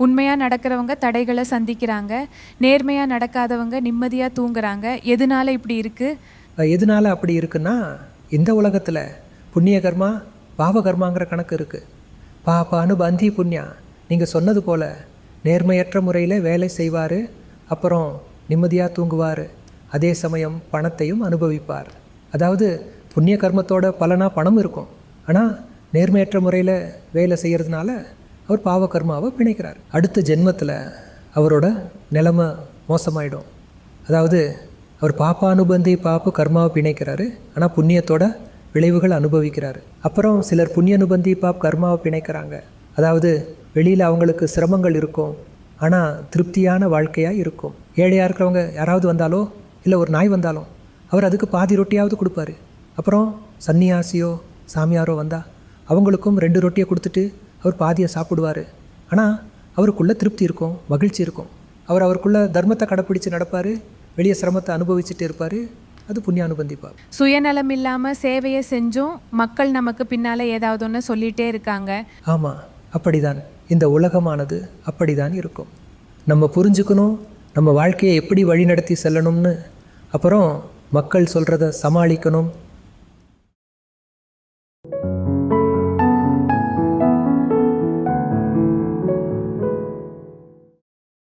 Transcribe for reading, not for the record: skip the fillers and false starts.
உண்மையாக நடக்கிறவங்க தடைகளை சந்திக்கிறாங்க, நேர்மையாக நடக்காதவங்க நிம்மதியாக தூங்குறாங்க. எதனால இப்படி இருக்குது? எதனால அப்படி இருக்குன்னா, இந்த உலகத்தில் புண்ணிய கர்மா பாவ கர்மாங்கிற கணக்கு இருக்குது. பாபானு பந்தி புண்ணியா, நீங்கள் சொன்னது போல் நேர்மையற்ற முறையில் வேலை செய்வார், அப்புறம் நிம்மதியாக தூங்குவார், அதே சமயம் பணத்தையும் அனுபவிப்பார். அதாவது புண்ணிய கர்மத்தோட பலனாக பணம் இருக்கும், ஆனால் நேர்மையற்ற முறையில் வேலை செய்கிறதுனால அவர் பாவ கர்மாவை பிணைக்கிறார். அடுத்த ஜென்மத்தில் அவரோட நிலைமை மோசமாயிடும். அதாவது அவர் பாப்பானுபந்தி பாப்பு கர்மாவை பிணைக்கிறாரு, ஆனால் புண்ணியத்தோட விளைவுகள் அனுபவிக்கிறாரு. அப்புறம் சிலர் புண்ணிய அனுபந்தி பாப் கர்மாவை பிணைக்கிறாங்க. அதாவது வெளியில் அவங்களுக்கு சிரமங்கள் இருக்கும், ஆனால் திருப்தியான வாழ்க்கையாக இருக்கும். ஏழையாக இருக்கிறவங்க யாராவது வந்தாலோ இல்லை ஒரு நாய் வந்தாலும் அவர் அதுக்கு பாதி ரொட்டியாவது கொடுப்பாரு. அப்புறம் சன்னியாசியோ சாமியாரோ வந்தால் அவங்களுக்கும் 2 ரொட்டியை கொடுத்துட்டு அவர் பாதியை சாப்பிடுவார். ஆனால் அவருக்குள்ளே திருப்தி இருக்கும், மகிழ்ச்சி இருக்கும். அவருக்குள்ளே தர்மத்தை கடைப்பிடிச்சு நடப்பார், வெளியே சிரமத்தை அனுபவிச்சுட்டு இருப்பார். அது புண்ணிய அனுபந்திப்பார். சுயநலம் இல்லாமல் சேவையை செஞ்சும் மக்கள் நமக்கு பின்னால் ஏதாவது ஒன்று சொல்லிகிட்டே இருக்காங்க. ஆமாம், அப்படிதான் இந்த உலகமானது அப்படிதான் இருக்கும். நம்ம புரிஞ்சுக்கணும் நம்ம வாழ்க்கையை எப்படி வழி நடத்தி செல்லணும்னு, அப்புறம் மக்கள் சொல்கிறத சமாளிக்கணும்,